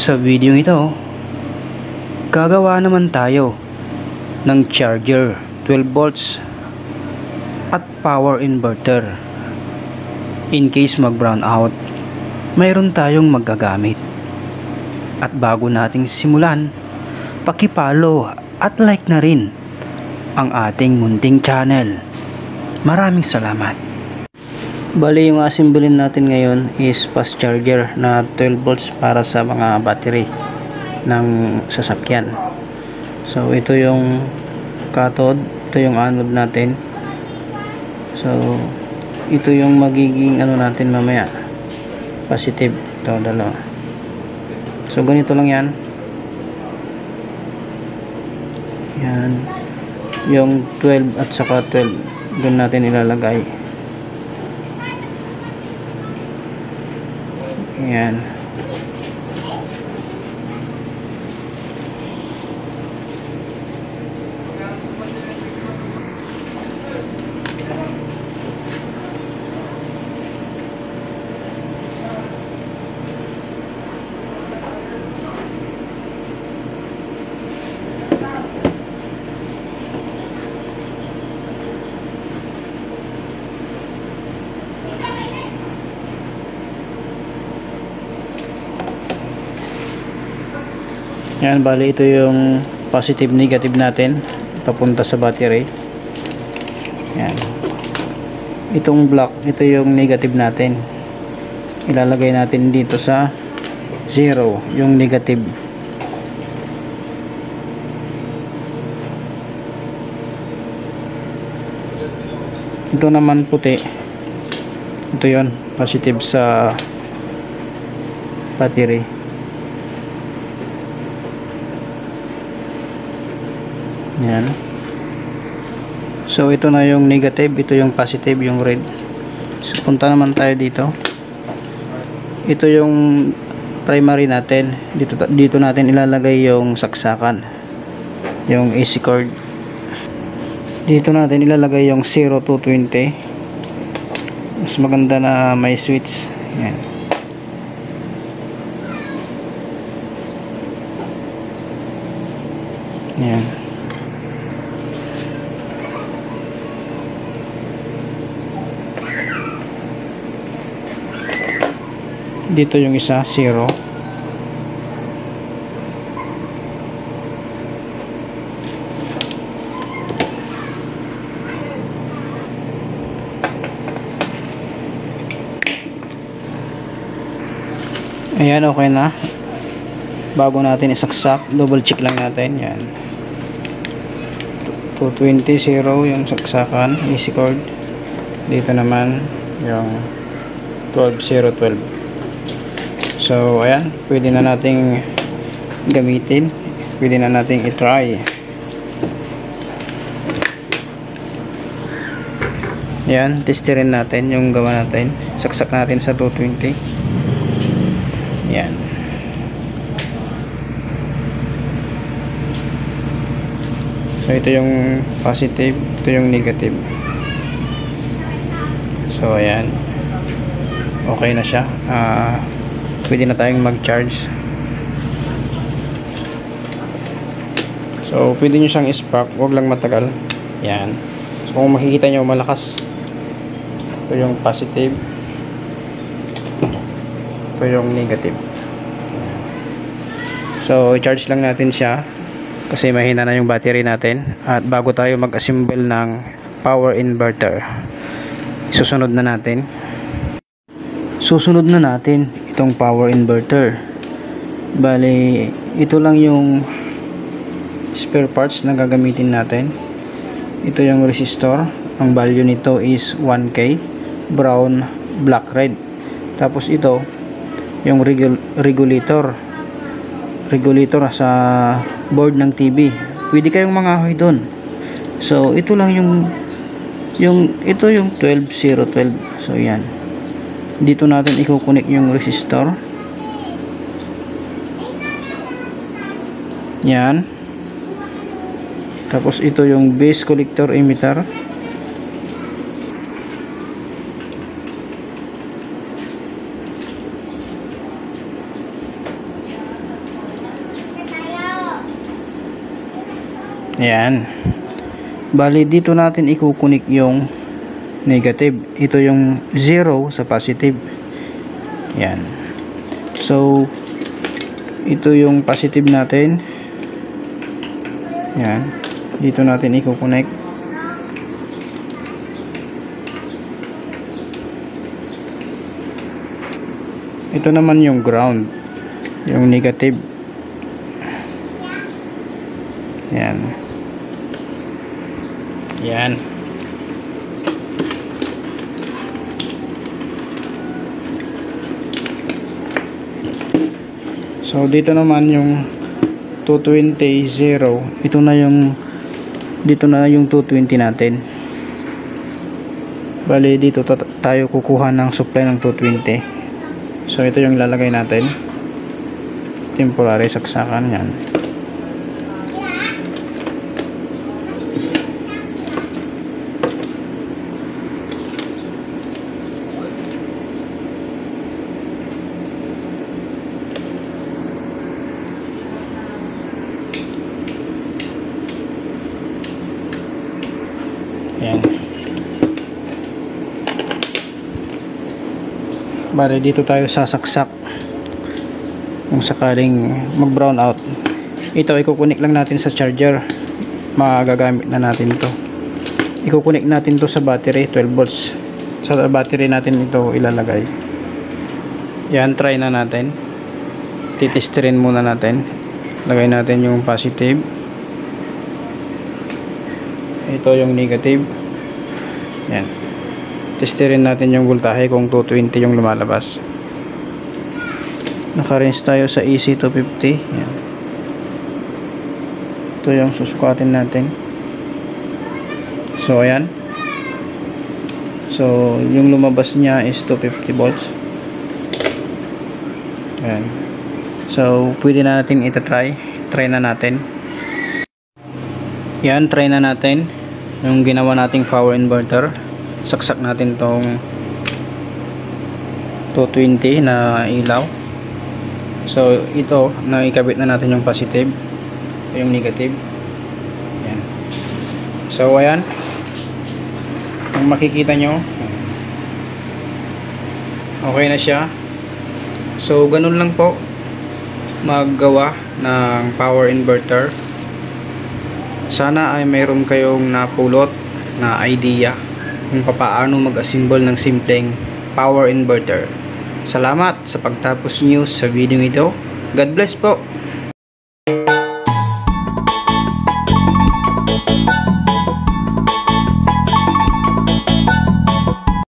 Sa video ito, gagawa naman tayo ng charger 12 volts at power inverter. In case mag brown out, mayroon tayong magagamit. At bago nating simulan, paki-follow at like na rin ang ating munting channel. Maraming salamat. Bali, yung assemblin natin ngayon is fast charger na 12 volts para sa mga battery ng sasakyan. So ito yung cathode, ito yung anode natin. So ito yung magiging ano natin mamaya, positive. Ito dalawa. So ganito lang yan. Yan yung 12 at saka 12 doon natin ilalagay. Yan. Yan, bali ito yung positive negative natin papunta sa battery. Yan. Itong block, ito yung negative natin. Ilalagay natin dito sa 0, yung negative. Ito naman puti. Ito yon, positive sa battery. Yan. So ito na yung negative, ito yung positive, yung red. So punta naman tayo dito. Ito yung primary natin. Dito natin ilalagay yung saksakan, yung AC cord. Dito natin ilalagay yung 0 to 20. Mas maganda na may switch. Yan. Yan. Dito yung isa 0. Ayan, okay na. Bago natin isaksak, double check lang natin. Yan, 220 0 yung saksakan, AC cord. Dito naman yung 12 0 12. So ayan, pwede na nating gamitin, pwede na nating i-try. Ayan, testerin natin yung gawa natin. Saksak natin sa 220. Ayan. So ito yung positive, ito yung negative. So ayan, okay na siya. Pwede na tayong mag-charge. So pwede nyo siyang spark, huwag lang matagal. Yan. So kung makikita nyo, malakas. Ito yung positive, ito yung negative. So i-charge lang natin siya kasi mahina na yung battery natin. At bago tayo mag-assemble ng power inverter, susunod na natin itong power inverter. Bali, ito lang yung spare parts na gagamitin natin. Ito yung resistor, ang value nito is 1K, brown, black, red. Tapos ito yung regulator sa board ng TV. Pwede kayong mangahoy doon. So ito lang ito yung 12 0 12. So yan, dito natin i-connect yung resistor. Yan. Tapos ito yung base collector emitter. Ayan. Bali dito natin ikukunik yung negative. Ito yung 0 sa positive. Ayan. So ito yung positive natin. Ayan. Dito natin ikukunik. Ito naman yung ground, yung negative. Yan. Yan. So dito naman yung 220 0. Ito na yung dito na yung 220 natin. Bali dito tayo kukuha ng supply ng 220. So ito yung lalagay natin, temporary saksakan. Yan. Yan. Bale dito tayo sasaksak kung sakaling mag brown out. Ito ikukunik lang natin sa charger. Magagamit na natin to. Ikukunik natin to sa battery, 12 volts. Sa battery natin ito ilalagay. Yan, try na natin. Titesterin muna natin. Lagay natin yung positive. Ito yung negative. Yan. Testerin natin yung voltahe kung 220 yung lumalabas. Naka-range tayo sa EC250. Yan. Ito yung susukatin natin. So ayan. So yung lumabas niya is 250 volts. Ayan. So pwede na natin ita-try. Try na natin. Yan, try na natin yung ginawa nating power inverter. Saksak natin tong 220 na ilaw. So ito, naikabit na natin yung positive, yung negative. Yan. So ayan, kung makikita nyo, okay na siya. So ganun lang po maggawa ng power inverter. Sana ay mayroon kayong napulot na idea kung paano mag-assemble ng simpleng power inverter. Salamat sa pagtapos niyo sa video ito. God bless po.